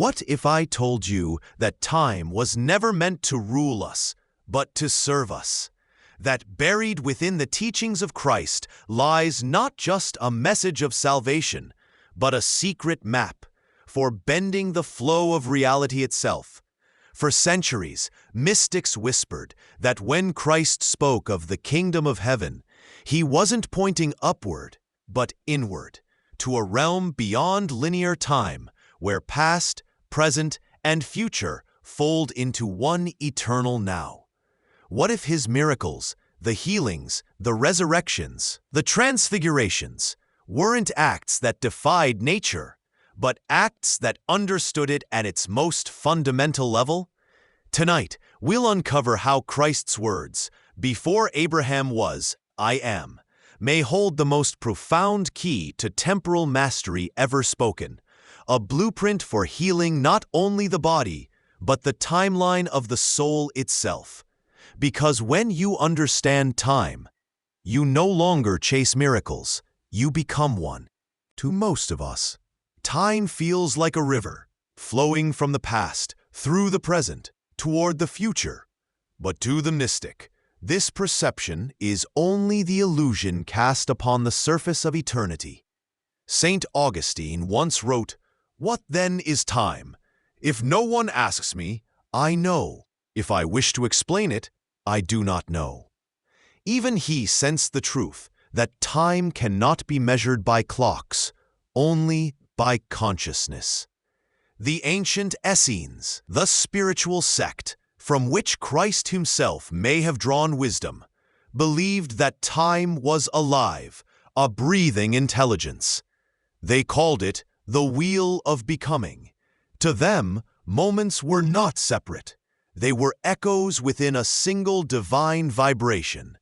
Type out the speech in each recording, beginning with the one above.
What if I told you that time was never meant to rule us, but to serve us? That buried within the teachings of Christ lies not just a message of salvation, but a secret map for bending the flow of reality itself. For centuries, mystics whispered that when Christ spoke of the kingdom of heaven, he wasn't pointing upward, but inward, to a realm beyond linear time, where past, present, and future fold into one eternal now. What if his miracles, the healings, the resurrections, the transfigurations, weren't acts that defied nature, but acts that understood it at its most fundamental level? Tonight, we'll uncover how Christ's words, "Before Abraham was, I am," may hold the most profound key to temporal mastery ever spoken, a blueprint for healing not only the body, but the timeline of the soul itself. Because when you understand time, you no longer chase miracles, you become one. To most of us, time feels like a river, flowing from the past, through the present, toward the future. But to the mystic, this perception is only the illusion cast upon the surface of eternity. Saint Augustine once wrote, "What then is time? If no one asks me, I know. If I wish to explain it, I do not know." Even he sensed the truth that time cannot be measured by clocks, only by consciousness. The ancient Essenes, the spiritual sect from which Christ himself may have drawn wisdom, believed that time was alive, a breathing intelligence. They called it the wheel of becoming. To them, moments were not separate. They were echoes within a single divine vibration.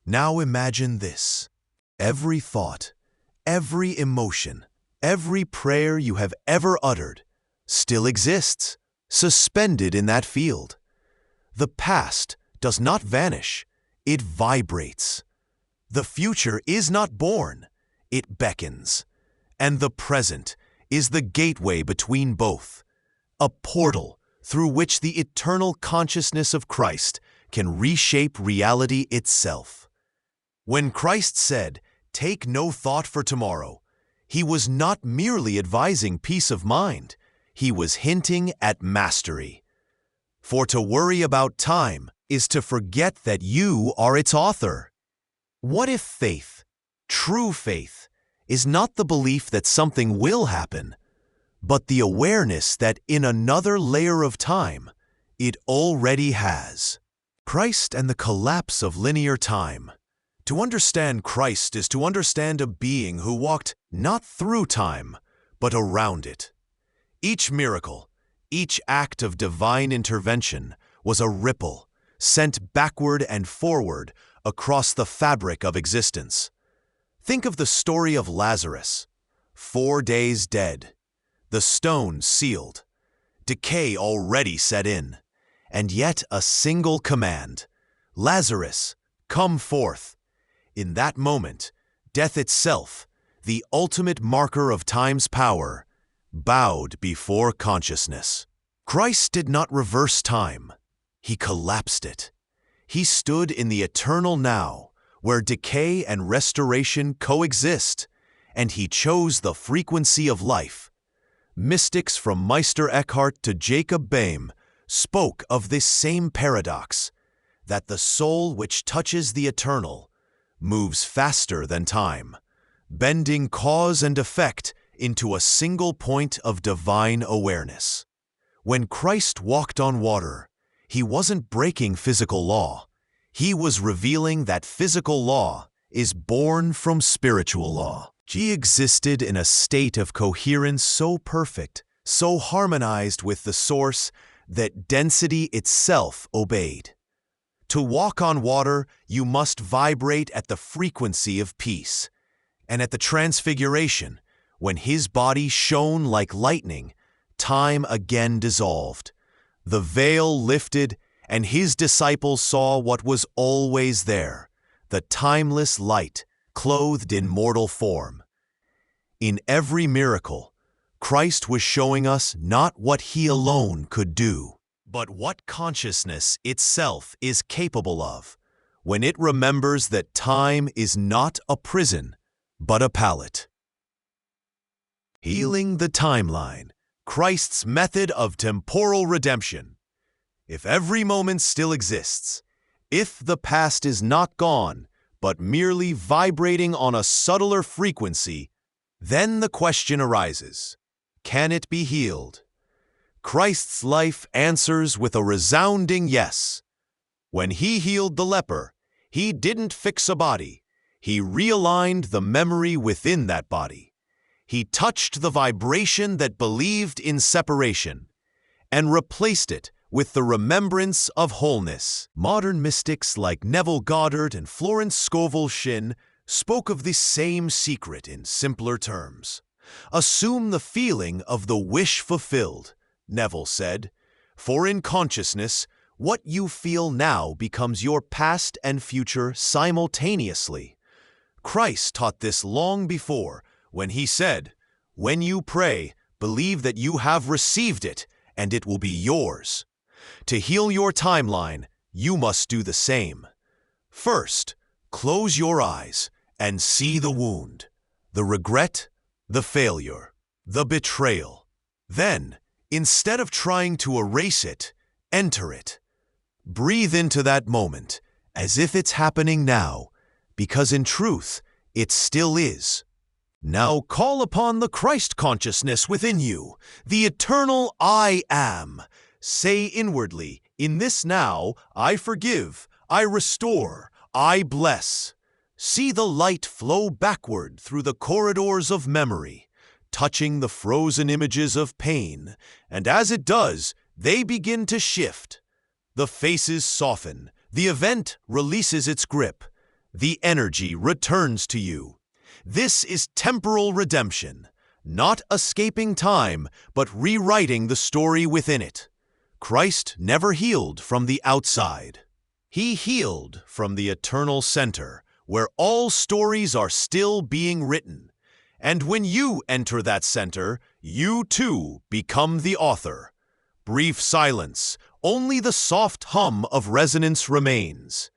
Now imagine this. Every thought, every emotion, every prayer you have ever uttered still exists, suspended in that field. The past does not vanish, it vibrates. The future is not born, it beckons. And the present is the gateway between both, a portal through which the eternal consciousness of Christ can reshape reality itself. When Christ said, "Take no thought for tomorrow," he was not merely advising peace of mind, he was hinting at mastery. For to worry about time is to forget that you are its author. What if faith, true faith, is not the belief that something will happen, but the awareness that in another layer of time, it already has? Christ and the collapse of linear time. To understand Christ is to understand a being who walked not through time, but around it. Each miracle, each act of divine intervention was a ripple sent backward and forward across the fabric of existence. Think of the story of Lazarus, 4 days dead, the stone sealed, decay already set in, and yet a single command, "Lazarus, come forth." In that moment, death itself, the ultimate marker of time's power, bowed before consciousness. Christ did not reverse time. He collapsed it. He stood in the eternal now, where decay and restoration coexist, and he chose the frequency of life. Mystics from Meister Eckhart to Jacob Boehme spoke of this same paradox, that the soul which touches the eternal moves faster than time, bending cause and effect into a single point of divine awareness. When Christ walked on water, he wasn't breaking physical law. He was revealing that physical law is born from spiritual law. He existed in a state of coherence so perfect, so harmonized with the source, that density itself obeyed. To walk on water, you must vibrate at the frequency of peace. And at the transfiguration, when his body shone like lightning, time again dissolved. The veil lifted, and his disciples saw what was always there, the timeless light, clothed in mortal form. In every miracle, Christ was showing us not what he alone could do, but what consciousness itself is capable of when it remembers that time is not a prison, but a pallet. Healing the timeline, Christ's method of temporal redemption. If every moment still exists, if the past is not gone, but merely vibrating on a subtler frequency, then the question arises, can it be healed? Christ's life answers with a resounding yes. When he healed the leper, he didn't fix a body. He realigned the memory within that body. He touched the vibration that believed in separation and replaced it with the remembrance of wholeness. Modern mystics like Neville Goddard and Florence Scovel Shinn spoke of this same secret in simpler terms. Assume the feeling of the wish fulfilled, Neville said, for in consciousness, what you feel now becomes your past and future simultaneously. Christ taught this long before when he said, "When you pray, believe that you have received it and it will be yours." To heal your timeline, you must do the same. First, close your eyes and see the wound, the regret, the failure, the betrayal. Then, instead of trying to erase it, enter it. Breathe into that moment as if it's happening now, because in truth, it still is. Now call upon the Christ consciousness within you, the eternal I Am. Say inwardly, in this now, I forgive, I restore, I bless. See the light flow backward through the corridors of memory, touching the frozen images of pain, and as it does, they begin to shift. The faces soften, the event releases its grip, the energy returns to you. This is temporal redemption, not escaping time, but rewriting the story within it. Christ never healed from the outside. He healed from the eternal center, where all stories are still being written. And when you enter that center, you too become the author. Brief silence, only the soft hum of resonance remains.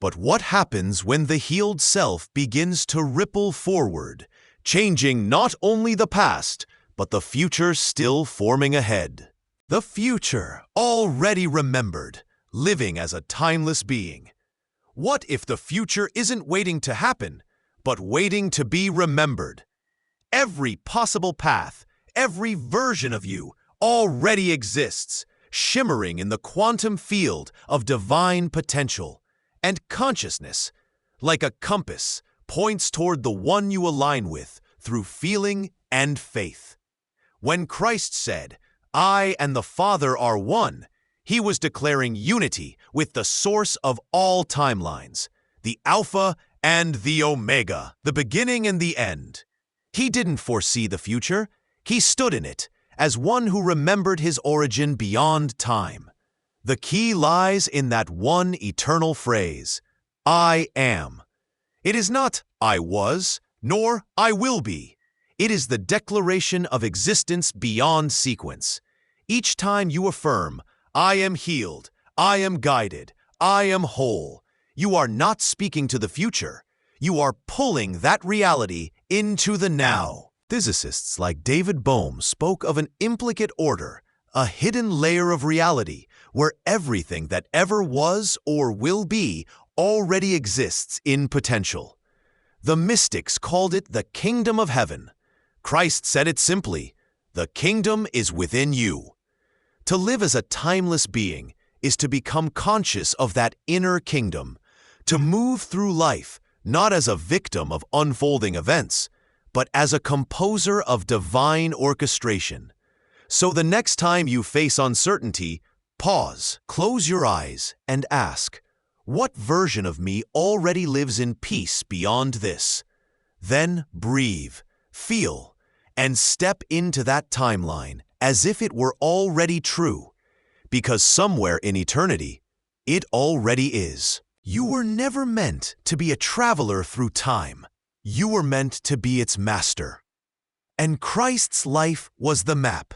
But what happens when the healed self begins to ripple forward, changing not only the past, but the future still forming ahead? The future, already remembered, living as a timeless being. What if the future isn't waiting to happen, but waiting to be remembered? Every possible path, every version of you already exists, shimmering in the quantum field of divine potential. And consciousness, like a compass, points toward the one you align with through feeling and faith. When Christ said, "I and the Father are one," he was declaring unity with the source of all timelines, the Alpha and the Omega, the beginning and the end. He didn't foresee the future. He stood in it as one who remembered his origin beyond time. The key lies in that one eternal phrase, I am. It is not I was, nor I will be. It is the declaration of existence beyond sequence. Each time you affirm, I am healed, I am guided, I am whole, you are not speaking to the future. You are pulling that reality into the now. Physicists like David Bohm spoke of an implicate order, a hidden layer of reality where everything that ever was or will be already exists in potential. The mystics called it the kingdom of heaven. Christ said it simply, the kingdom is within you. To live as a timeless being is to become conscious of that inner kingdom, to move through life not as a victim of unfolding events, but as a composer of divine orchestration. So the next time you face uncertainty, pause, close your eyes, and ask, what version of me already lives in peace beyond this? Then breathe, feel, and step into that timeline as if it were already true, because somewhere in eternity, it already is. You were never meant to be a traveler through time. You were meant to be its master. And Christ's life was the map,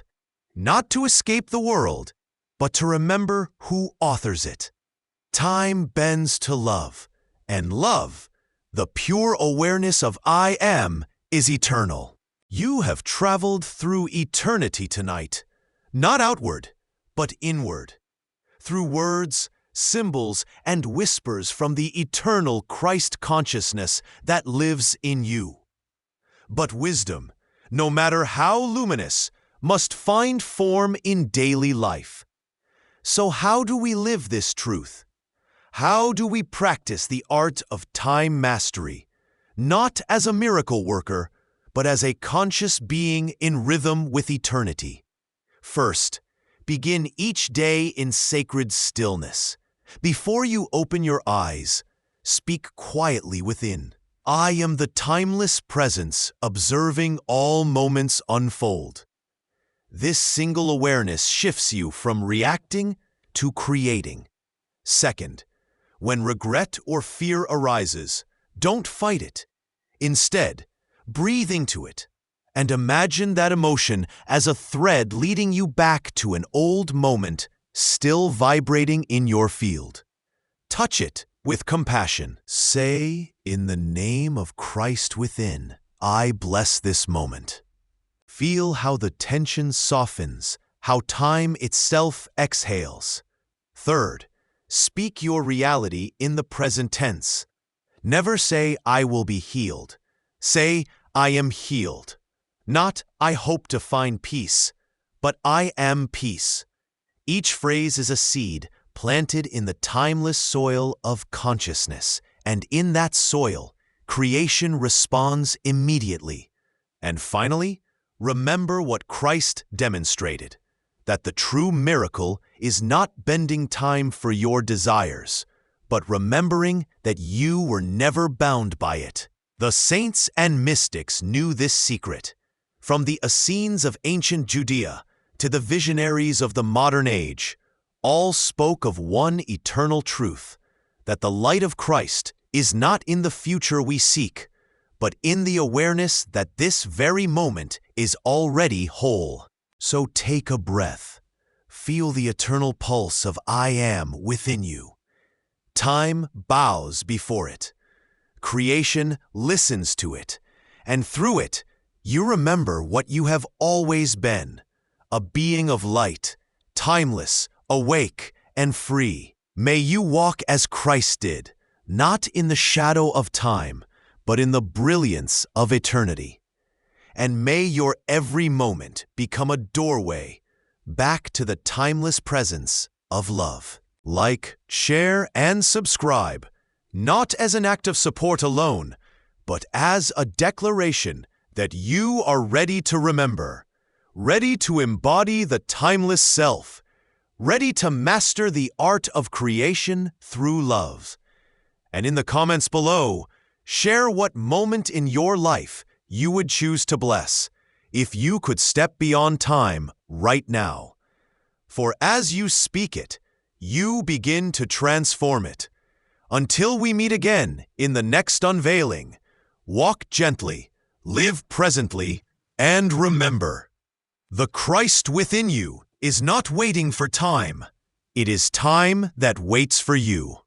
not to escape the world, but to remember who authors it. Time bends to love, and love, the pure awareness of I am, is eternal. You have traveled through eternity tonight, not outward, but inward, through words, symbols, and whispers from the eternal Christ consciousness that lives in you. But wisdom, no matter how luminous, must find form in daily life. So how do we live this truth? How do we practice the art of time mastery, not as a miracle worker, but as a conscious being in rhythm with eternity? First, begin each day in sacred stillness. Before you open your eyes, speak quietly within. I am the timeless presence observing all moments unfold. This single awareness shifts you from reacting to creating. Second, when regret or fear arises, don't fight it. Instead, breathe into it and imagine that emotion as a thread leading you back to an old moment still vibrating in your field. Touch it with compassion. Say, in the name of Christ within, I bless this moment. Feel how the tension softens, how time itself exhales. Third, speak your reality in the present tense. Never say, I will be healed. Say, I am healed. Not, I hope to find peace, but I am peace. Each phrase is a seed planted in the timeless soil of consciousness, and in that soil, creation responds immediately. And finally, remember what Christ demonstrated, that the true miracle is not bending time for your desires, but remembering that you were never bound by it. The saints and mystics knew this secret. From the Essenes of ancient Judea to the visionaries of the modern age, all spoke of one eternal truth, that the light of Christ is not in the future we seek, but in the awareness that this very moment is already whole. So take a breath. Feel the eternal pulse of I am within you. Time bows before it. Creation listens to it, and through it, you remember what you have always been, a being of light, timeless, awake, and free. May you walk as Christ did, not in the shadow of time, but in the brilliance of eternity. And may your every moment become a doorway back to the timeless presence of love. Like, share, and subscribe, not as an act of support alone, but as a declaration that you are ready to remember, ready to embody the timeless self, ready to master the art of creation through love. And in the comments below, share what moment in your life you would choose to bless if you could step beyond time right now. For as you speak it, you begin to transform it. Until we meet again in the next unveiling, walk gently, live presently, and remember, the Christ within you is not waiting for time. It is time that waits for you.